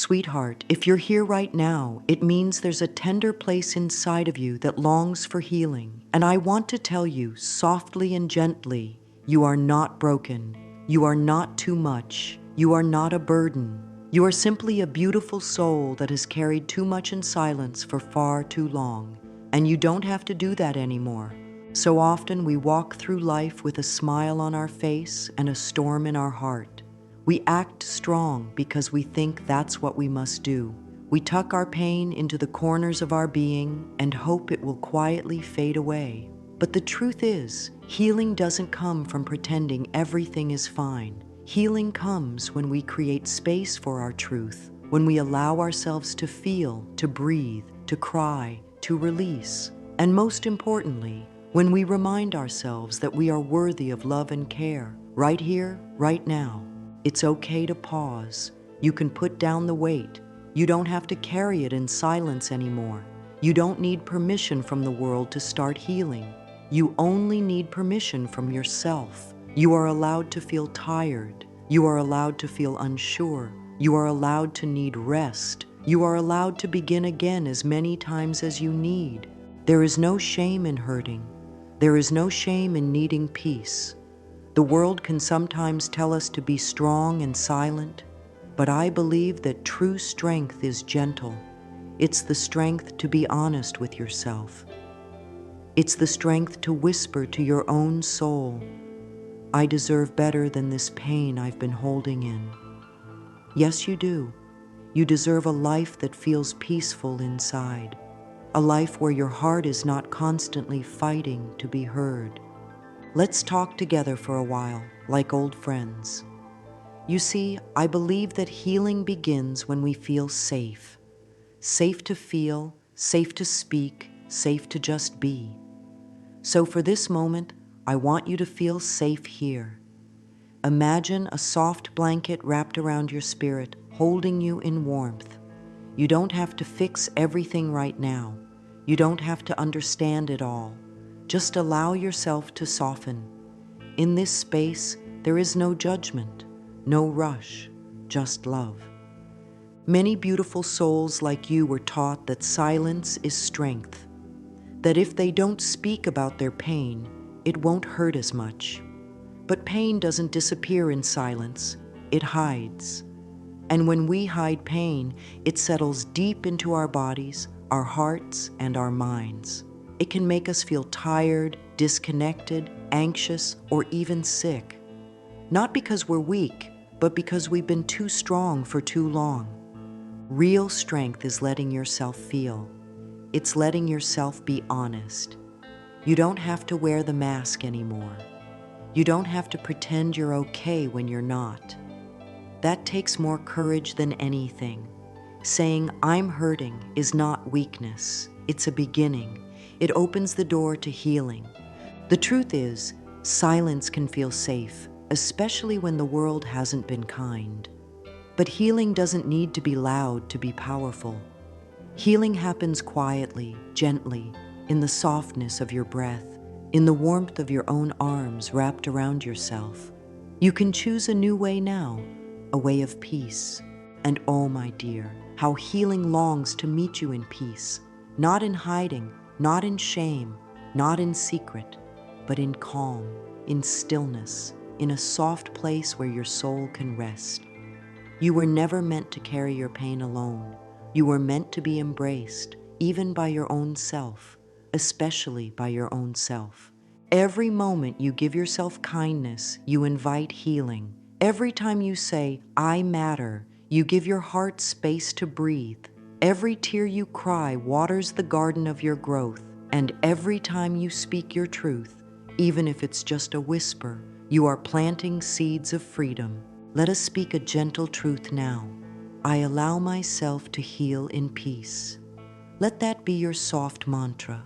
Sweetheart, if you're here right now, it means there's a tender place inside of you that longs for healing. And I want to tell you softly and gently, you are not broken. You are not too much. You are not a burden. You are simply a beautiful soul that has carried too much in silence for far too long. And you don't have to do that anymore. So often we walk through life with a smile on our face and a storm in our heart. We act strong because we think that's what we must do. We tuck our pain into the corners of our being and hope it will quietly fade away. But the truth is, healing doesn't come from pretending everything is fine. Healing comes when we create space for our truth, when we allow ourselves to feel, to breathe, to cry, to release. And most importantly, when we remind ourselves that we are worthy of love and care, right here, right now. It's okay to pause. You can put down the weight. You don't have to carry it in silence anymore. You don't need permission from the world to start healing. You only need permission from yourself. You are allowed to feel tired. You are allowed to feel unsure. You are allowed to need rest. You are allowed to begin again as many times as you need. There is no shame in hurting. There is no shame in needing peace. The world can sometimes tell us to be strong and silent, but I believe that true strength is gentle. It's the strength to be honest with yourself. It's the strength to whisper to your own soul, I deserve better than this pain I've been holding in. Yes, you do. You deserve a life that feels peaceful inside, a life where your heart is not constantly fighting to be heard. Let's talk together for a while, like old friends. You see, I believe that healing begins when we feel safe. Safe to feel, safe to speak, safe to just be. So for this moment, I want you to feel safe here. Imagine a soft blanket wrapped around your spirit, holding you in warmth. You don't have to fix everything right now. You don't have to understand it all. Just allow yourself to soften. In this space, there is no judgment, no rush, just love. Many beautiful souls like you were taught that silence is strength, that if they don't speak about their pain, it won't hurt as much. But pain doesn't disappear in silence, it hides. And when we hide pain, it settles deep into our bodies, our hearts, and our minds. It can make us feel tired, disconnected, anxious, or even sick. Not because we're weak, but because we've been too strong for too long. Real strength is letting yourself feel. It's letting yourself be honest. You don't have to wear the mask anymore. You don't have to pretend you're okay when you're not. That takes more courage than anything. Saying, I'm hurting, is not weakness. It's a beginning. It opens the door to healing. The truth is, silence can feel safe, especially when the world hasn't been kind. But healing doesn't need to be loud to be powerful. Healing happens quietly, gently, in the softness of your breath, in the warmth of your own arms wrapped around yourself. You can choose a new way now, a way of peace. And oh, my dear, how healing longs to meet you in peace, not in hiding, not in shame, not in secret, but in calm, in stillness, in a soft place where your soul can rest. You were never meant to carry your pain alone. You were meant to be embraced, even by your own self, especially by your own self. Every moment you give yourself kindness, you invite healing. Every time you say, I matter, you give your heart space to breathe. Every tear you cry waters the garden of your growth, and every time you speak your truth, even if it's just a whisper, you are planting seeds of freedom. Let us speak a gentle truth now. I allow myself to heal in peace. Let that be your soft mantra.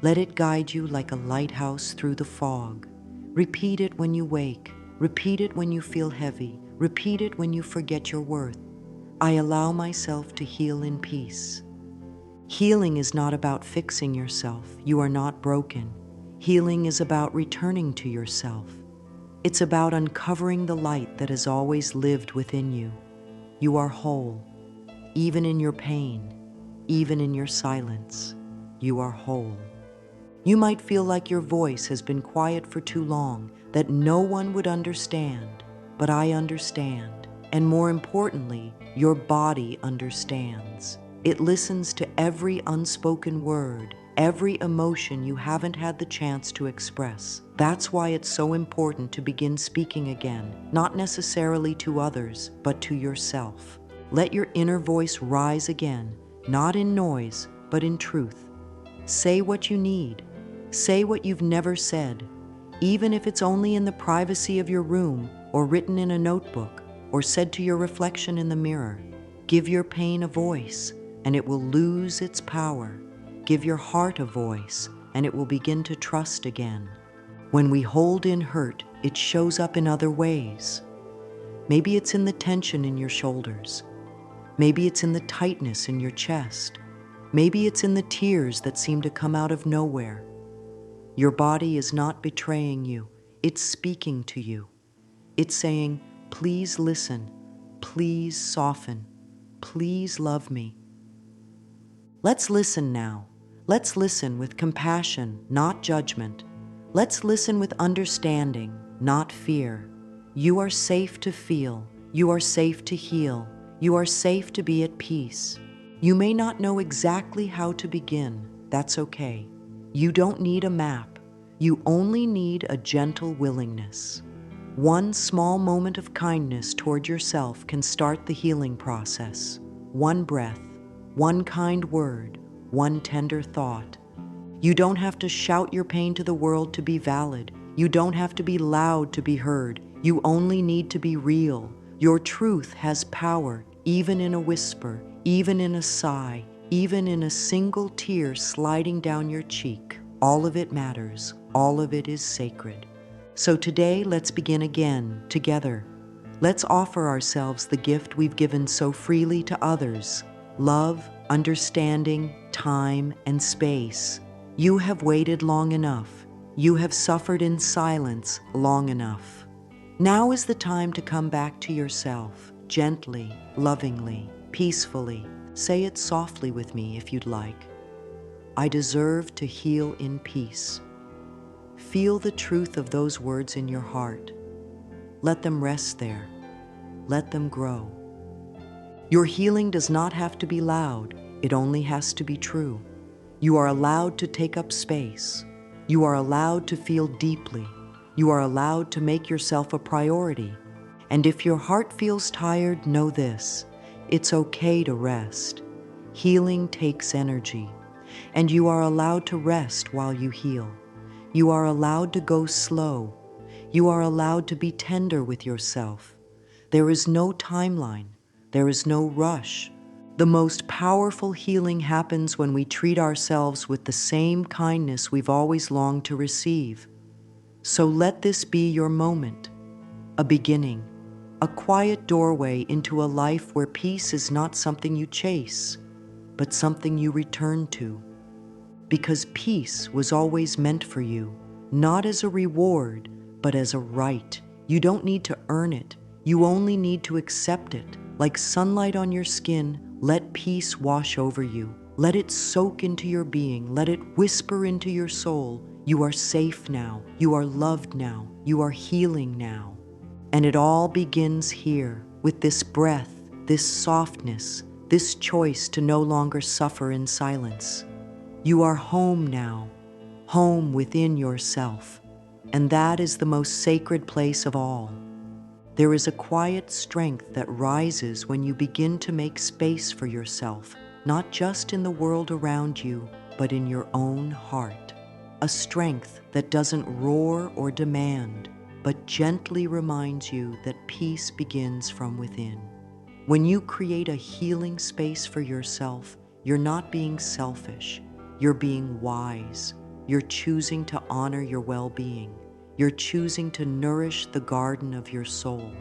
Let it guide you like a lighthouse through the fog. Repeat it when you wake. Repeat it when you feel heavy. Repeat it when you forget your worth. I allow myself to heal in peace. Healing is not about fixing yourself. You are not broken. Healing is about returning to yourself. It's about uncovering the light that has always lived within you. You are whole. even in your pain, even in your silence, you are whole. You might feel like your voice has been quiet for too long, that no one would understand, but I understand. And more importantly, your body understands. It listens to every unspoken word, every emotion you haven't had the chance to express. That's why it's so important to begin speaking again, not necessarily to others, but to yourself. Let your inner voice rise again, not in noise, but in truth. Say what you need. Say what you've never said, even if it's only in the privacy of your room or written in a notebook or said to your reflection in the mirror. Give your pain a voice, and it will lose its power. Give your heart a voice, and it will begin to trust again. When we hold in hurt, it shows up in other ways. Maybe it's in the tension in your shoulders. Maybe it's in the tightness in your chest. Maybe it's in the tears that seem to come out of nowhere. Your body is not betraying you. It's speaking to you. It's saying, please listen, please soften, please love me. Let's listen now. Let's listen with compassion, not judgment. Let's listen with understanding, not fear. You are safe to feel. You are safe to heal. You are safe to be at peace. You may not know exactly how to begin. That's okay. You don't need a map. You only need a gentle willingness. One small moment of kindness toward yourself can start the healing process. One breath, one kind word, one tender thought. You don't have to shout your pain to the world to be valid. You don't have to be loud to be heard. You only need to be real. Your truth has power, even in a whisper, even in a sigh, even in a single tear sliding down your cheek. All of it matters. All of it is sacred. So today, let's begin again, together. Let's offer ourselves the gift we've given so freely to others: love, understanding, time, and space. You have waited long enough. You have suffered in silence long enough. Now is the time to come back to yourself, gently, lovingly, peacefully. Say it softly with me if you'd like. I deserve to heal in peace. Feel the truth of those words in your heart. Let them rest there. Let them grow. Your healing does not have to be loud. It only has to be true. You are allowed to take up space. You are allowed to feel deeply. You are allowed to make yourself a priority. And if your heart feels tired, know this: it's okay to rest. Healing takes energy, and you are allowed to rest while you heal. You are allowed to go slow. You are allowed to be tender with yourself. There is no timeline. There is no rush. The most powerful healing happens when we treat ourselves with the same kindness we've always longed to receive. So let this be your moment, a beginning, a quiet doorway into a life where peace is not something you chase, but something you return to. Because peace was always meant for you, not as a reward, but as a right. You don't need to earn it. You only need to accept it. Like sunlight on your skin, let peace wash over you. Let it soak into your being. Let it whisper into your soul. You are safe now. You are loved now. You are healing now. And it all begins here with this breath, this softness, this choice to no longer suffer in silence. You are home now, home within yourself, and that is the most sacred place of all. There is a quiet strength that rises when you begin to make space for yourself, not just in the world around you, but in your own heart. A strength that doesn't roar or demand, but gently reminds you that peace begins from within. When you create a healing space for yourself, you're not being selfish. You're being wise. You're choosing to honor your well-being. You're choosing to nourish the garden of your soul.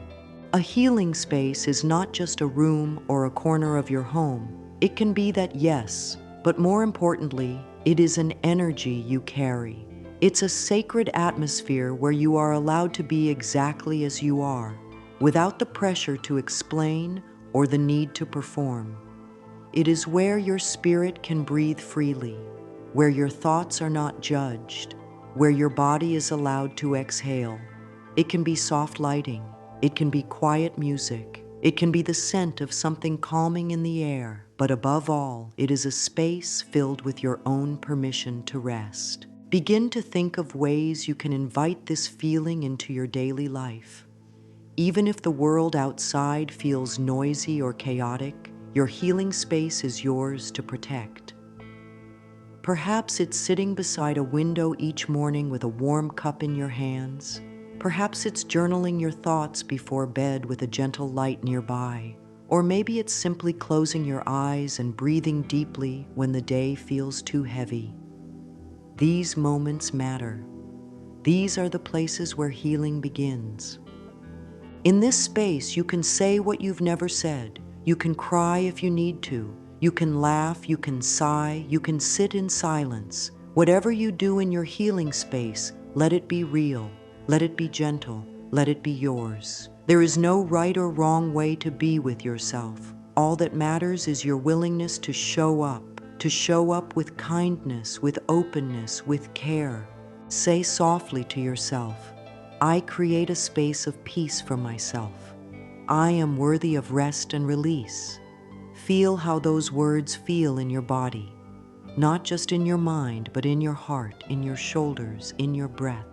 A healing space is not just a room or a corner of your home. It can be that, yes, but more importantly, it is an energy you carry. It's a sacred atmosphere where you are allowed to be exactly as you are, without the pressure to explain or the need to perform. It is where your spirit can breathe freely, where your thoughts are not judged, where your body is allowed to exhale. It can be soft lighting. It can be quiet music. It can be the scent of something calming in the air. But above all, it is a space filled with your own permission to rest. Begin to think of ways you can invite this feeling into your daily life. Even if the world outside feels noisy or chaotic, your healing space is yours to protect. Perhaps it's sitting beside a window each morning with a warm cup in your hands. Perhaps it's journaling your thoughts before bed with a gentle light nearby. Or maybe it's simply closing your eyes and breathing deeply when the day feels too heavy. These moments matter. These are the places where healing begins. In this space, you can say what you've never said. You can cry if you need to. You can laugh, you can sigh, you can sit in silence. Whatever you do in your healing space, let it be real, let it be gentle, let it be yours. There is no right or wrong way to be with yourself. All that matters is your willingness to show up with kindness, with openness, with care. Say softly to yourself, I create a space of peace for myself. I am worthy of rest and release. Feel how those words feel in your body, not just in your mind, but in your heart, in your shoulders, in your breath.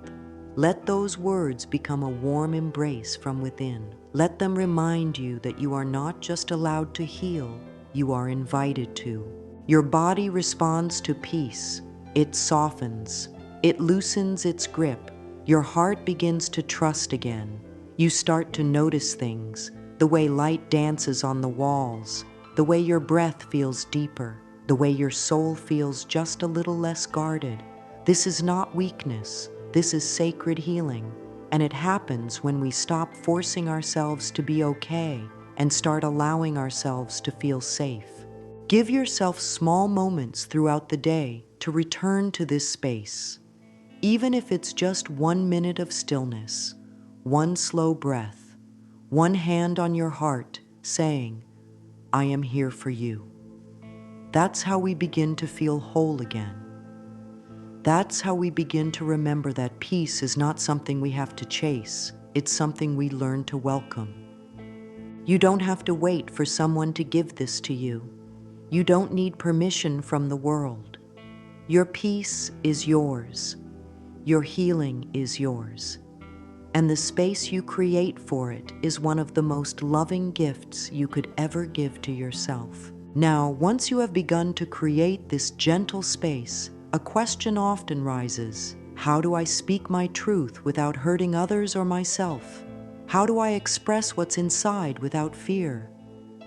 Let those words become a warm embrace from within. Let them remind you that you are not just allowed to heal, you are invited to. Your body responds to peace. It softens. It loosens its grip. Your heart begins to trust again. You start to notice things, the way light dances on the walls, the way your breath feels deeper, the way your soul feels just a little less guarded. This is not weakness. This is sacred healing. And it happens when we stop forcing ourselves to be okay and start allowing ourselves to feel safe. Give yourself small moments throughout the day to return to this space. Even if it's just 1 minute of stillness, one slow breath, one hand on your heart saying, I am here for you. That's how we begin to feel whole again. That's how we begin to remember that peace is not something we have to chase. It's something we learn to welcome. You don't have to wait for someone to give this to you. You don't need permission from the world. Your peace is yours. Your healing is yours. And the space you create for it is one of the most loving gifts you could ever give to yourself. Now, once you have begun to create this gentle space, a question often rises. How do I speak my truth without hurting others or myself? How do I express what's inside without fear?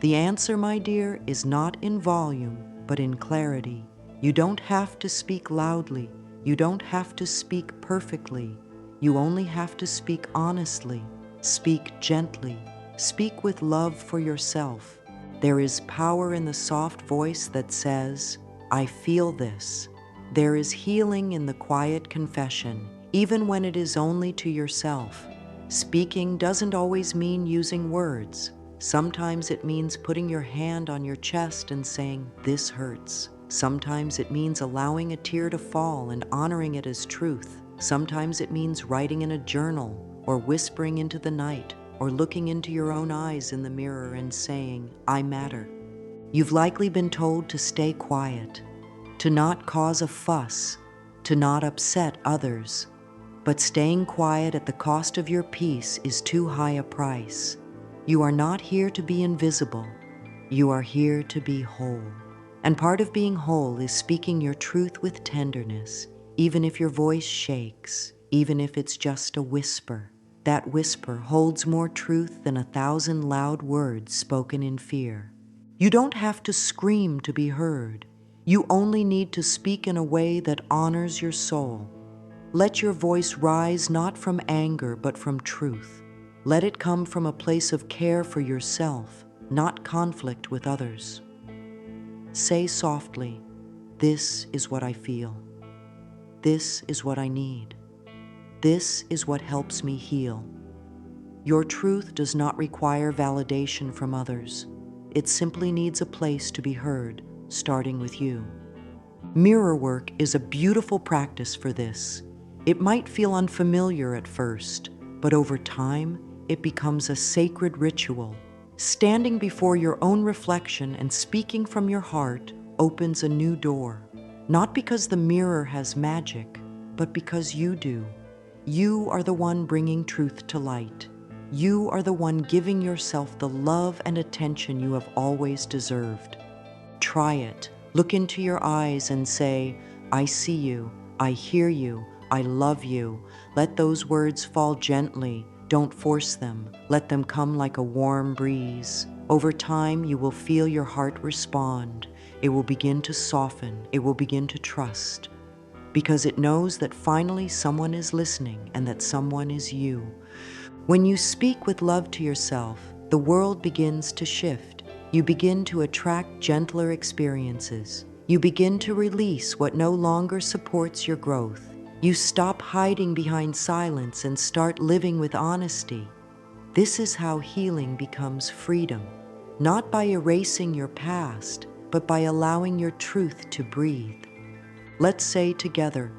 The answer, my dear, is not in volume, but in clarity. You don't have to speak loudly. You don't have to speak perfectly. You only have to speak honestly, speak gently, speak with love for yourself. There is power in the soft voice that says, I feel this. There is healing in the quiet confession, even when it is only to yourself. Speaking doesn't always mean using words. Sometimes it means putting your hand on your chest and saying, this hurts. Sometimes it means allowing a tear to fall and honoring it as truth. Sometimes it means writing in a journal, or whispering into the night, or looking into your own eyes in the mirror and saying, I matter. You've likely been told to stay quiet, to not cause a fuss, to not upset others. But staying quiet at the cost of your peace is too high a price. You are not here to be invisible. You are here to be whole. And part of being whole is speaking your truth with tenderness, even if your voice shakes, even if it's just a whisper. That whisper holds more truth than 1,000 loud words spoken in fear. You don't have to scream to be heard. You only need to speak in a way that honors your soul. Let your voice rise not from anger, but from truth. Let it come from a place of care for yourself, not conflict with others. Say softly, this is what I feel. This is what I need. This is what helps me heal. Your truth does not require validation from others. it simply needs a place to be heard, starting with you. Mirror work is a beautiful practice for this. It might feel unfamiliar at first, but over time, it becomes a sacred ritual. Standing before your own reflection and speaking from your heart opens a new door, not because the mirror has magic, but because you do. You are the one bringing truth to light. You are the one giving yourself the love and attention you have always deserved. Try it. Look into your eyes and say, I see you, I hear you, I love you. Let those words fall gently. Don't force them. Let them come like a warm breeze. Over time, you will feel your heart respond. It will begin to soften. It will begin to trust. Because it knows that finally someone is listening and that someone is you. When you speak with love to yourself, the world begins to shift. You begin to attract gentler experiences. You begin to release what no longer supports your growth. You stop hiding behind silence and start living with honesty. This is how healing becomes freedom, not by erasing your past, but by allowing your truth to breathe. Let's say together,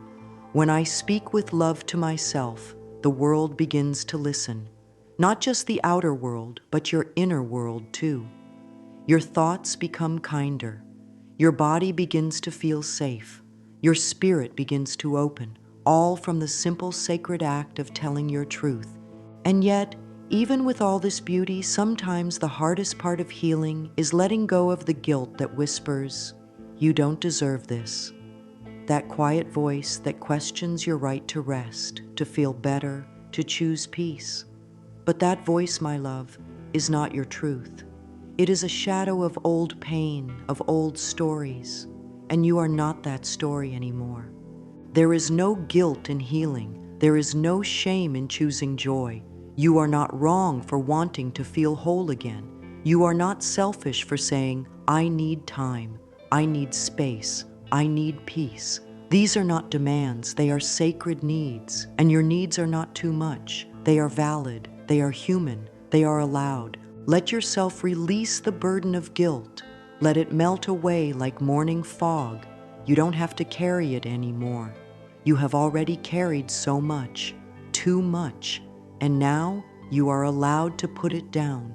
when I speak with love to myself, the world begins to listen. Not just the outer world, but your inner world too. Your thoughts become kinder. Your body begins to feel safe. Your spirit begins to open, all from the simple sacred act of telling your truth. And yet, even with all this beauty, sometimes the hardest part of healing is letting go of the guilt that whispers, "You don't deserve this." That quiet voice that questions your right to rest, to feel better, to choose peace. But that voice, my love, is not your truth. It is a shadow of old pain, of old stories, and you are not that story anymore. There is no guilt in healing. There is no shame in choosing joy. You are not wrong for wanting to feel whole again. You are not selfish for saying, I need time, I need space, I need peace. These are not demands, they are sacred needs, and your needs are not too much. They are valid, they are human, they are allowed. Let yourself release the burden of guilt. Let it melt away like morning fog. You don't have to carry it anymore. You have already carried so much, too much, and now you are allowed to put it down.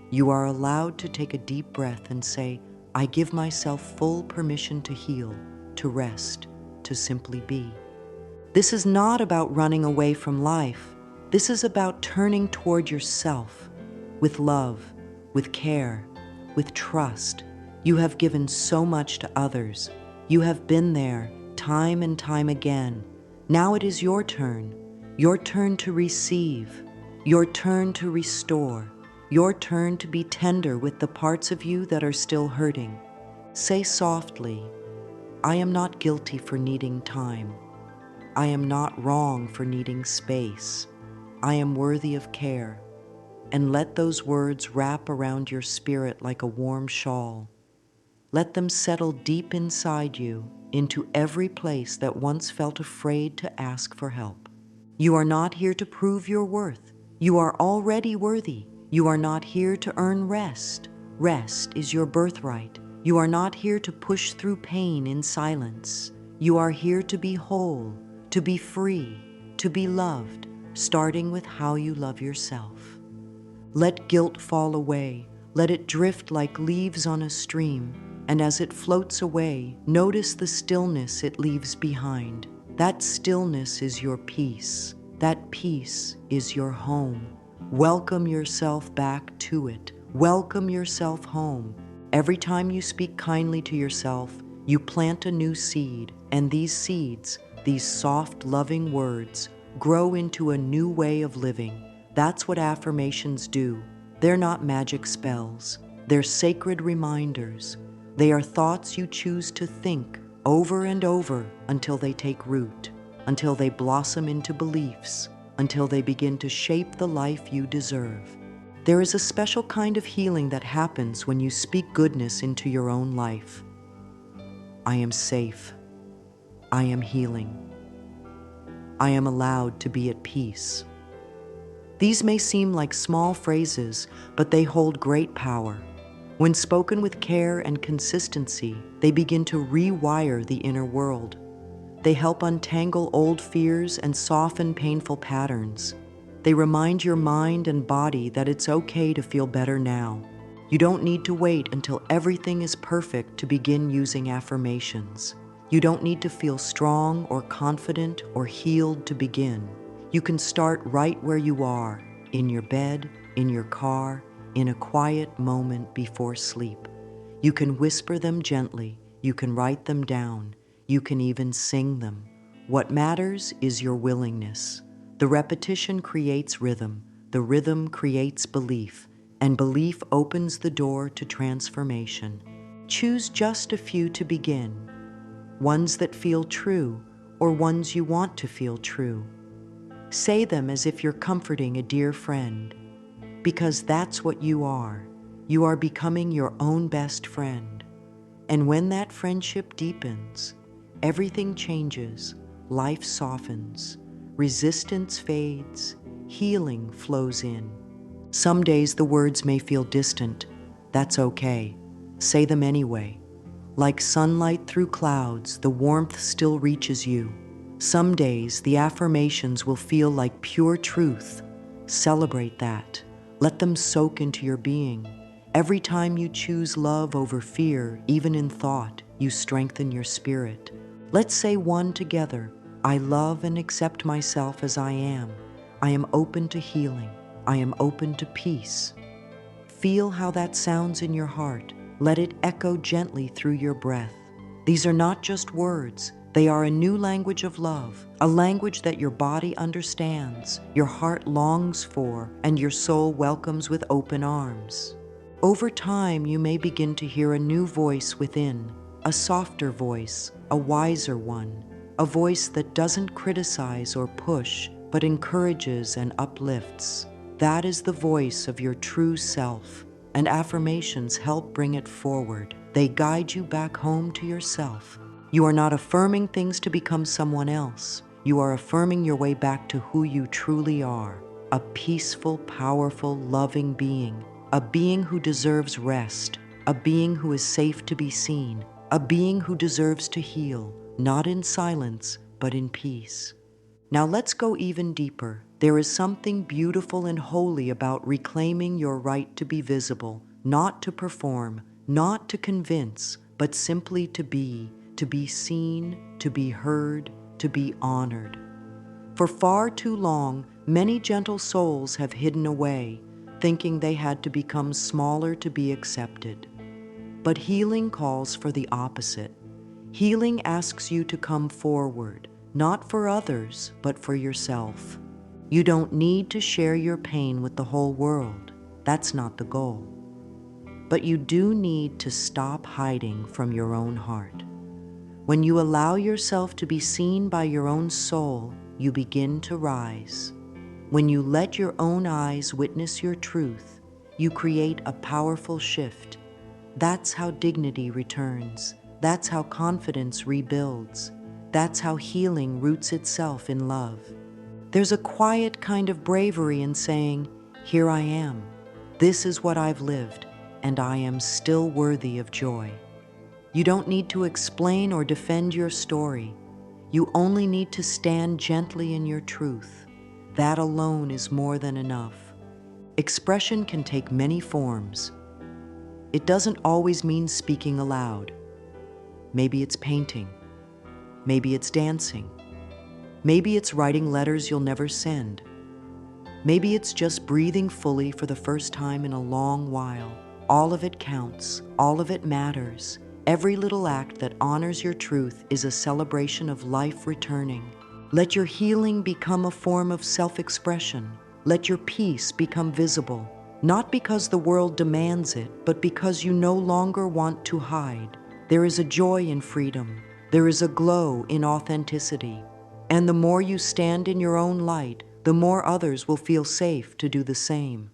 You are allowed to take a deep breath and say, I give myself full permission to heal, to rest, to simply be. This is not about running away from life. This is about turning toward yourself with love, with care, with trust. You have given so much to others. You have been there time and time again. Now it is your turn to receive, your turn to restore, your turn to be tender with the parts of you that are still hurting. Say softly, I am not guilty for needing time. I am not wrong for needing space. I am worthy of care. And let those words wrap around your spirit like a warm shawl. Let them settle deep inside you, into every place that once felt afraid to ask for help. You are not here to prove your worth. You are already worthy. You are not here to earn rest. Rest is your birthright. You are not here to push through pain in silence. You are here to be whole, to be free, to be loved, starting with how you love yourself. Let guilt fall away. Let it drift like leaves on a stream. And as it floats away, notice the stillness it leaves behind. That stillness is your peace. That peace is your home. Welcome yourself back to it. Welcome yourself home. Every time you speak kindly to yourself, you plant a new seed. And these seeds, these soft, loving words, grow into a new way of living. That's what affirmations do. They're not magic spells. They're sacred reminders. They are thoughts you choose to think over and over until they take root, until they blossom into beliefs, until they begin to shape the life you deserve. There is a special kind of healing that happens when you speak goodness into your own life. I am safe. I am healing. I am allowed to be at peace. These may seem like small phrases, but they hold great power. When spoken with care and consistency, they begin to rewire the inner world. They help untangle old fears and soften painful patterns. They remind your mind and body that it's okay to feel better now. You don't need to wait until everything is perfect to begin using affirmations. You don't need to feel strong or confident or healed to begin. You can start right where you are, in your bed, in your car, in a quiet moment before sleep. You can whisper them gently. You can write them down. You can even sing them. What matters is your willingness. The repetition creates rhythm. The rhythm creates belief. And belief opens the door to transformation. Choose just a few to begin. Ones that feel true, or ones you want to feel true. Say them as if you're comforting a dear friend. Because that's what you are. You are becoming your own best friend. And when that friendship deepens, everything changes, life softens, resistance fades, healing flows in. Some days the words may feel distant. That's okay. Say them anyway. Like sunlight through clouds, the warmth still reaches you. Some days the affirmations will feel like pure truth. Celebrate that. Let them soak into your being. Every time you choose love over fear, even in thought, you strengthen your spirit. Let's say one together. I love and accept myself as I am. I am open to healing. I am open to peace. Feel how that sounds in your heart. Let it echo gently through your breath. These are not just words. They are a new language of love, a language that your body understands, your heart longs for, and your soul welcomes with open arms. Over time, you may begin to hear a new voice within, a softer voice, a wiser one, a voice that doesn't criticize or push, but encourages and uplifts. That is the voice of your true self, and affirmations help bring it forward. They guide you back home to yourself. You are not affirming things to become someone else. You are affirming your way back to who you truly are, a peaceful, powerful, loving being, a being who deserves rest, a being who is safe to be seen, a being who deserves to heal, not in silence, but in peace. Now let's go even deeper. There is something beautiful and holy about reclaiming your right to be visible, not to perform, not to convince, but simply to be seen, to be heard, to be honored. For far too long, many gentle souls have hidden away, thinking they had to become smaller to be accepted. But healing calls for the opposite. Healing asks you to come forward, not for others, but for yourself. You don't need to share your pain with the whole world. That's not the goal. But you do need to stop hiding from your own heart. When you allow yourself to be seen by your own soul, you begin to rise. When you let your own eyes witness your truth, you create a powerful shift. That's how dignity returns. That's how confidence rebuilds. That's how healing roots itself in love. There's a quiet kind of bravery in saying, "Here I am. This is what I've lived, and I am still worthy of joy." You don't need to explain or defend your story. You only need to stand gently in your truth. That alone is more than enough. Expression can take many forms. It doesn't always mean speaking aloud. Maybe it's painting. Maybe it's dancing. Maybe it's writing letters you'll never send. Maybe it's just breathing fully for the first time in a long while. All of it counts. All of it matters. Every little act that honors your truth is a celebration of life returning. Let your healing become a form of self-expression. Let your peace become visible, not because the world demands it, but because you no longer want to hide. There is a joy in freedom. There is a glow in authenticity. And the more you stand in your own light, the more others will feel safe to do the same.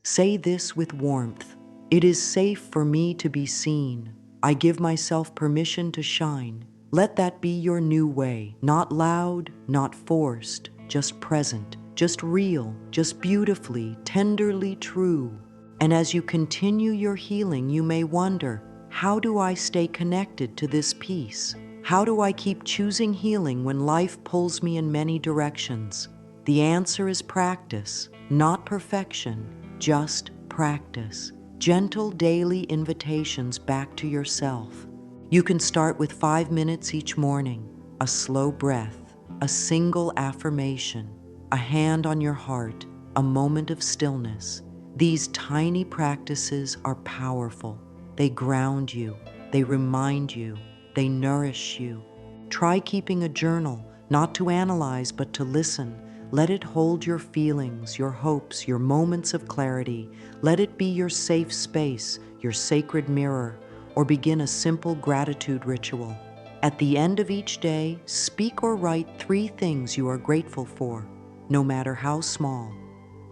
Say this with warmth. It is safe for me to be seen. I give myself permission to shine. Let that be your new way. Not loud, not forced, just present, just real, just beautifully, tenderly true. And as you continue your healing, you may wonder, how do I stay connected to this peace? How do I keep choosing healing when life pulls me in many directions? The answer is practice, not perfection, just practice. Gentle daily invitations back to yourself. You can start with 5 minutes each morning, a slow breath, a single affirmation, a hand on your heart, a moment of stillness. These tiny practices are powerful. They ground you, they remind you, they nourish you. Try keeping a journal, not to analyze, but to listen. Let it hold your feelings, your hopes, your moments of clarity. Let it be your safe space, your sacred mirror, or begin a simple gratitude ritual. At the end of each day, speak or write 3 things you are grateful for, no matter how small.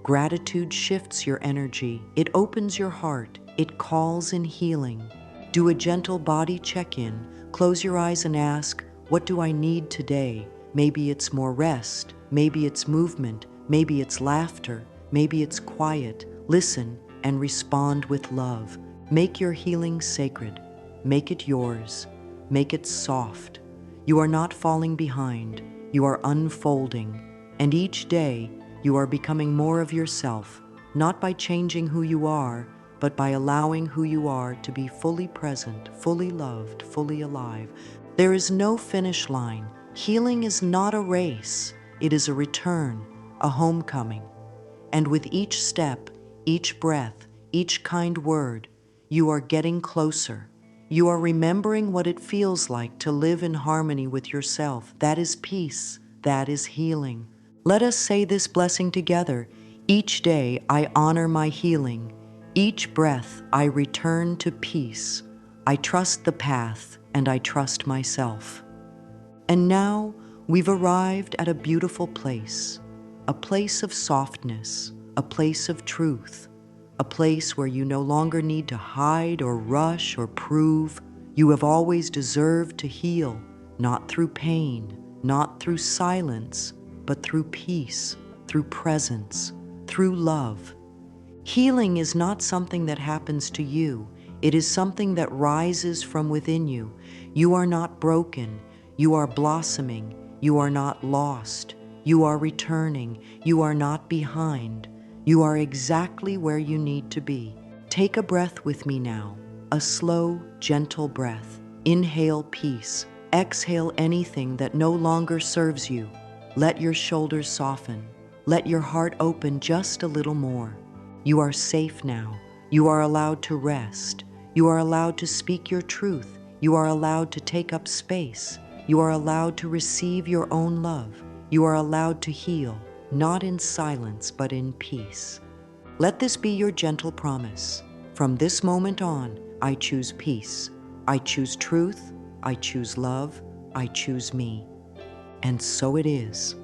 Gratitude shifts your energy. It opens your heart. It calls in healing. Do a gentle body check-in. Close your eyes and ask, what do I need today? Maybe it's more rest. Maybe it's movement. Maybe it's laughter. Maybe it's quiet. Listen and respond with love. Make your healing sacred. Make it yours. Make it soft. You are not falling behind. You are unfolding. And each day, you are becoming more of yourself, not by changing who you are, but by allowing who you are to be fully present, fully loved, fully alive. There is no finish line. Healing is not a race. It is a return, a homecoming. And with each step, each breath, each kind word, you are getting closer. You are remembering what it feels like to live in harmony with yourself. That is peace. That is healing. Let us say this blessing together. Each day I honor my healing. Each breath I return to peace. I trust the path and I trust myself. And now we've arrived at a beautiful place, a place of softness, a place of truth, a place where you no longer need to hide or rush or prove. You have always deserved to heal, not through pain, not through silence, but through peace, through presence, through love. Healing is not something that happens to you. It is something that rises from within you. You are not broken. You are blossoming. You are not lost. You are returning. You are not behind. You are exactly where you need to be. Take a breath with me now, a slow, gentle breath. Inhale peace. Exhale anything that no longer serves you. Let your shoulders soften. Let your heart open just a little more. You are safe now. You are allowed to rest. You are allowed to speak your truth. You are allowed to take up space. You are allowed to receive your own love. You are allowed to heal, not in silence, but in peace. Let this be your gentle promise. From this moment on, I choose peace. I choose truth. I choose love. I choose me. And so it is.